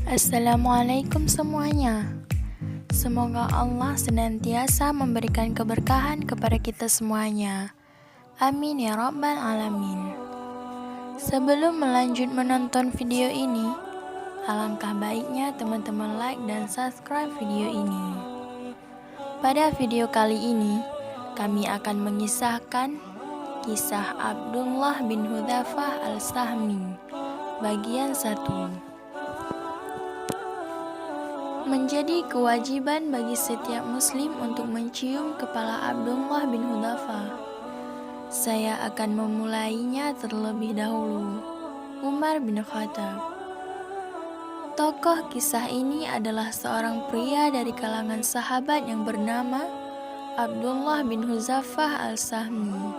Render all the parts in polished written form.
Assalamualaikum semuanya. Semoga Allah senantiasa memberikan keberkahan kepada kita semuanya. Amin ya rabbal alamin. Sebelum melanjut menonton video ini, alangkah baiknya teman-teman like dan subscribe video ini. Pada video kali ini, kami akan mengisahkan kisah Abdullah bin Hudzafah al-Sahmi, bagian 1. Menjadi kewajiban bagi setiap muslim untuk mencium kepala Abdullah bin Hudzafah. Saya akan memulainya terlebih dahulu. Umar bin Khattab. Tokoh kisah ini adalah seorang pria dari kalangan sahabat yang bernama Abdullah bin Hudzafah al-Sahmi.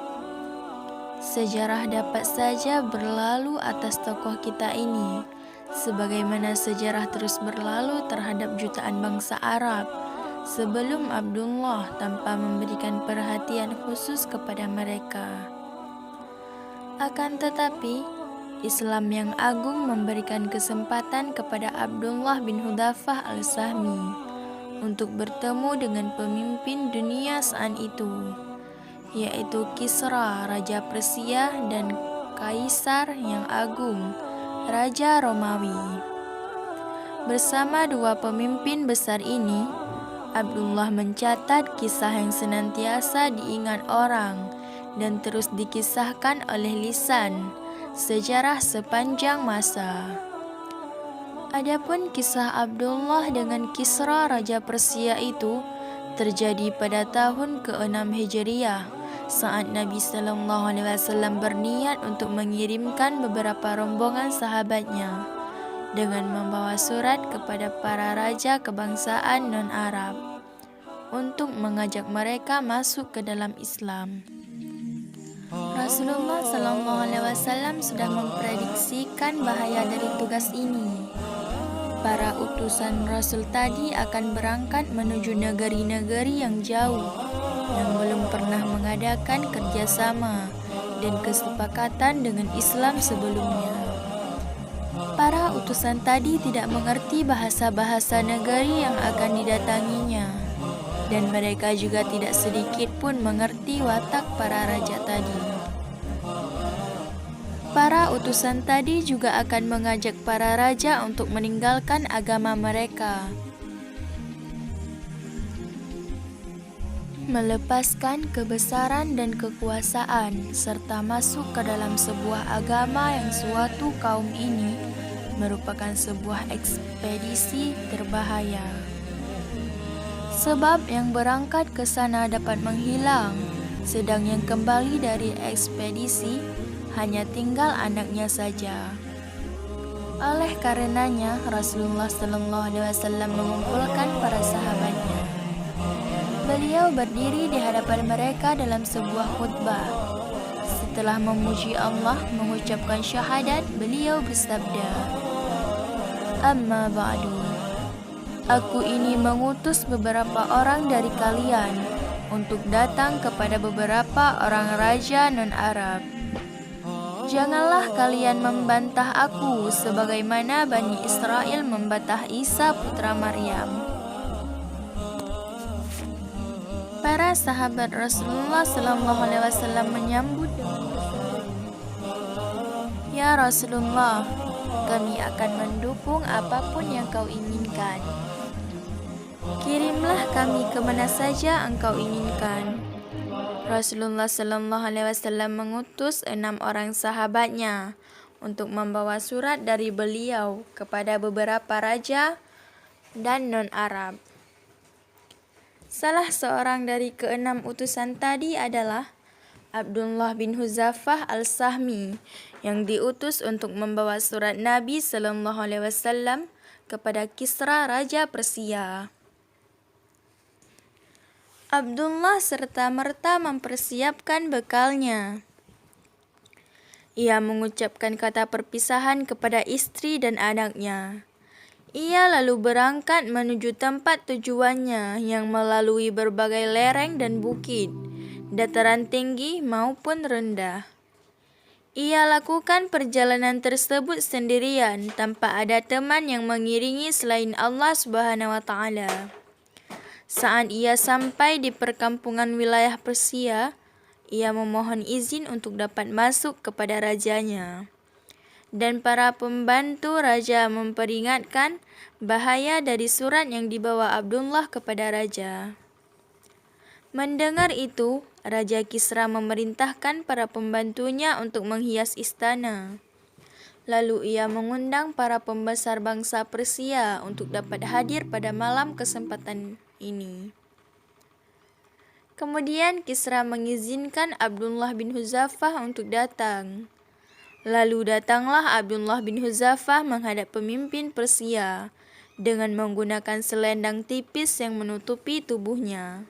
Sejarah dapat saja berlalu atas tokoh kita ini, sebagaimana sejarah terus berlalu terhadap jutaan bangsa Arab sebelum Abdullah tanpa memberikan perhatian khusus kepada mereka. Akan tetapi, Islam yang agung memberikan kesempatan kepada Abdullah bin Hudzafah al-Sahmi untuk bertemu dengan pemimpin dunia saat itu, yaitu Kisra, Raja Persia, dan Kaisar yang agung, Raja Romawi. Bersama dua pemimpin besar ini, Abdullah mencatat kisah yang senantiasa diingat orang dan terus dikisahkan oleh lisan sejarah sepanjang masa. Adapun kisah Abdullah dengan Kisra Raja Persia itu terjadi pada tahun ke-6 Hijriah, saat Nabi SAW berniat untuk mengirimkan beberapa rombongan sahabatnya dengan membawa surat kepada para raja kebangsaan non-Arab untuk mengajak mereka masuk ke dalam Islam. Rasulullah SAW sudah memprediksikan bahaya dari tugas ini. Para utusan Rasul tadi akan berangkat menuju negeri-negeri yang jauh yang belum pernah mengadakan kerjasama dan kesepakatan dengan Islam sebelumnya. Para utusan tadi tidak mengerti bahasa-bahasa negeri yang akan didatanginya, dan mereka juga tidak sedikit pun mengerti watak para raja tadi. Para utusan tadi juga akan mengajak para raja untuk meninggalkan agama mereka, melepaskan kebesaran dan kekuasaan, serta masuk ke dalam sebuah agama yang suatu kaum ini merupakan sebuah ekspedisi berbahaya. Sebab yang berangkat ke sana dapat menghilang, sedang yang kembali dari ekspedisi hanya tinggal anaknya saja. Oleh karenanya, Rasulullah SAW mengumpulkan para sahabatnya. Beliau berdiri di hadapan mereka dalam sebuah khutbah. Setelah memuji Allah, mengucapkan syahadat, beliau bersabda, "Amma ba'du. Aku ini mengutus beberapa orang dari kalian untuk datang kepada beberapa orang raja non-Arab. Janganlah kalian membantah aku sebagaimana Bani Israel membantah Isa putra Maryam." Para sahabat Rasulullah SAW menyambut dengan berseru, "Ya Rasulullah, kami akan mendukung apapun yang kau inginkan. Kirimlah kami kemana saja engkau inginkan." Rasulullah SAW mengutus 6 orang sahabatnya untuk membawa surat dari beliau kepada beberapa raja dan non-Arab. Salah seorang dari ke-6 utusan tadi adalah Abdullah bin Hudzafah al-Sahmi yang diutus untuk membawa surat Nabi SAW kepada Kisra Raja Persia. Abdullah serta-merta mempersiapkan bekalnya. Ia mengucapkan kata perpisahan kepada istri dan anaknya. Ia lalu berangkat menuju tempat tujuannya yang melalui berbagai lereng dan bukit, dataran tinggi maupun rendah. Ia lakukan perjalanan tersebut sendirian tanpa ada teman yang mengiringi selain Allah Subhanahu wa taala. Saat ia sampai di perkampungan wilayah Persia, ia memohon izin untuk dapat masuk kepada rajanya. Dan para pembantu raja memperingatkan bahaya dari surat yang dibawa Abdullah kepada raja. Mendengar itu, Raja Kisra memerintahkan para pembantunya untuk menghias istana. Lalu ia mengundang para pembesar bangsa Persia untuk dapat hadir pada malam kesempatan ini. Kemudian Kisra mengizinkan Abdullah bin Hudzafah untuk datang. Lalu datanglah Abdullah bin Hudzafah menghadap pemimpin Persia dengan menggunakan selendang tipis yang menutupi tubuhnya.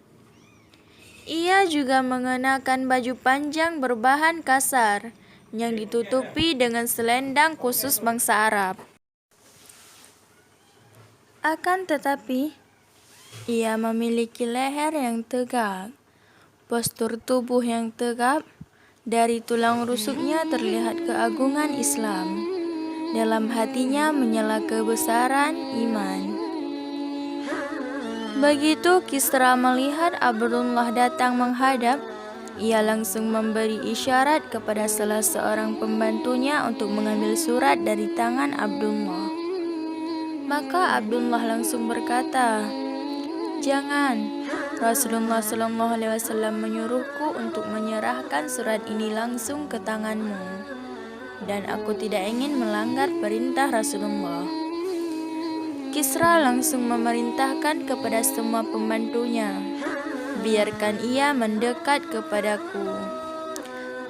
Ia juga mengenakan baju panjang berbahan kasar yang ditutupi dengan selendang khusus bangsa Arab. Akan tetapi, ia memiliki leher yang tegak, postur tubuh yang tegap, dari tulang rusuknya terlihat keagungan Islam. Dalam hatinya menyala kebesaran iman. Begitu Kisra melihat Abdullah datang menghadap, ia langsung memberi isyarat kepada salah seorang pembantunya untuk mengambil surat dari tangan Abdullah. Maka Abdullah langsung berkata, "Jangan, Rasulullah SAW menyuruhku untuk menyerahkan surat ini langsung ke tanganmu, dan aku tidak ingin melanggar perintah Rasulullah." Kisra langsung memerintahkan kepada semua pembantunya, "Biarkan ia mendekat kepadaku."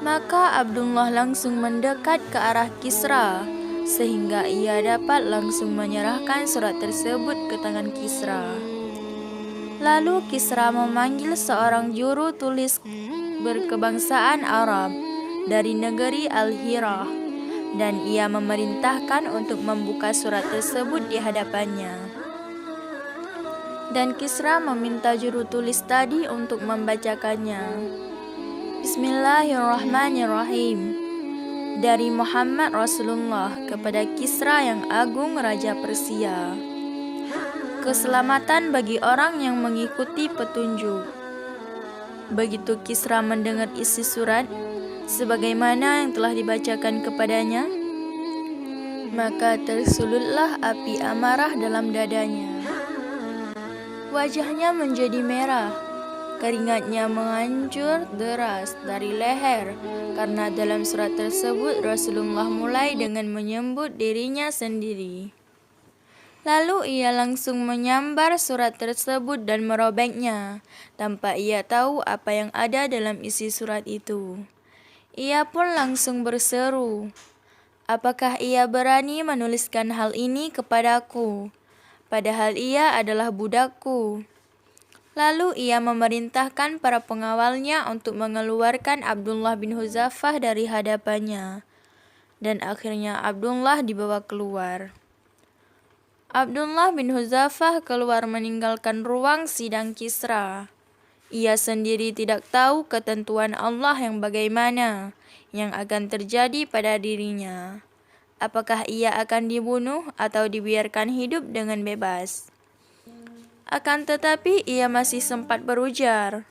Maka Abdullah langsung mendekat ke arah Kisra, sehingga ia dapat langsung menyerahkan surat tersebut ke tangan Kisra. Lalu Kisra memanggil seorang juru tulis berkebangsaan Arab dari negeri Al-Hirah, dan ia memerintahkan untuk membuka surat tersebut di hadapannya. Dan Kisra meminta juru tulis tadi untuk membacakannya. Bismillahirrahmanirrahim. Dari Muhammad Rasulullah kepada Kisra yang agung Raja Persia. Keselamatan bagi orang yang mengikuti petunjuk. Begitu Kisra mendengar isi surat, sebagaimana yang telah dibacakan kepadanya, maka tersulutlah api amarah dalam dadanya. Wajahnya menjadi merah, keringatnya mengancur deras dari leher, karena dalam surat tersebut Rasulullah mulai dengan menyebut dirinya sendiri. Lalu ia langsung menyambar surat tersebut dan merobeknya, tanpa ia tahu apa yang ada dalam isi surat itu. Ia pun langsung berseru, "Apakah ia berani menuliskan hal ini kepadaku, padahal ia adalah budakku?" Lalu ia memerintahkan para pengawalnya untuk mengeluarkan Abdullah bin Hudzafah dari hadapannya, dan akhirnya Abdullah dibawa keluar. Abdullah bin Hudzafah keluar meninggalkan ruang sidang Kisra. Ia sendiri tidak tahu ketentuan Allah yang bagaimana yang akan terjadi pada dirinya. Apakah ia akan dibunuh atau dibiarkan hidup dengan bebas? Akan tetapi ia masih sempat berujar,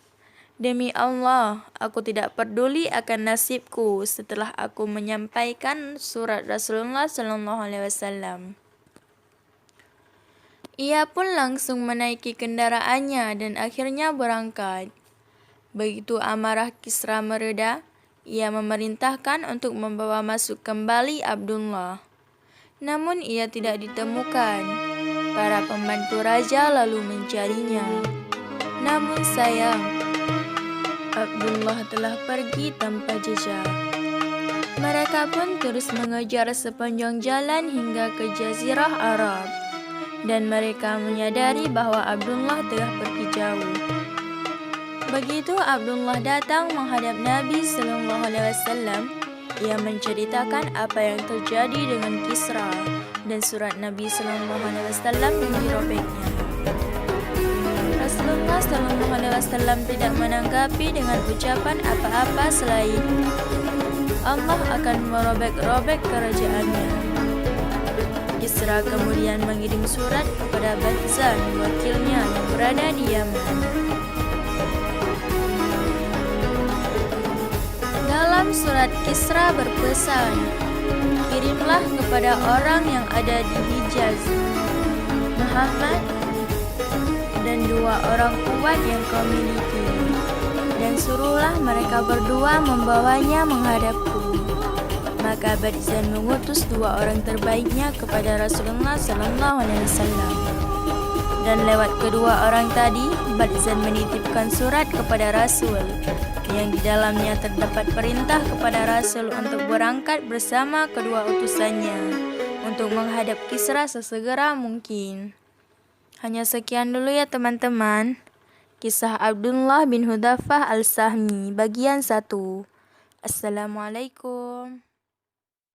"Demi Allah, aku tidak peduli akan nasibku setelah aku menyampaikan surat Rasulullah SAW." Ia pun langsung menaiki kendaraannya dan akhirnya berangkat. Begitu amarah Kisra mereda, ia memerintahkan untuk membawa masuk kembali Abdullah. Namun ia tidak ditemukan. Para pembantu raja lalu mencarinya. Namun sayang, Abdullah telah pergi tanpa jejak. Mereka pun terus mengejar sepanjang jalan hingga ke Jazirah Arab. Dan mereka menyadari bahwa Abdullah telah pergi jauh. Begitu Abdullah datang menghadap Nabi SAW, ia menceritakan apa yang terjadi dengan Kisra dan surat Nabi SAW yang dirobeknya. Rasulullah SAW tidak menanggapi dengan ucapan apa-apa selain, Allah akan merobek-robek kerajaannya. Kisra kemudian mengirim surat kepada Badzan, wakilnya yang berada di Yaman. Dalam surat Kisra berpesan, kirimlah kepada orang yang ada di Hijaz, Muhammad dan 2 orang kuat yang kau miliki, dan suruhlah mereka berdua membawanya menghadapku. Maka Badzan mengutus 2 orang terbaiknya kepada Rasulullah SAW. Dan lewat kedua orang tadi, Badzan menitipkan surat kepada Rasul, yang di dalamnya terdapat perintah kepada Rasul untuk berangkat bersama kedua utusannya untuk menghadap Kisra sesegera mungkin. Hanya sekian dulu ya teman-teman. Kisah Abdullah bin Hudzafah Al-Sahmi bagian 1. Assalamualaikum.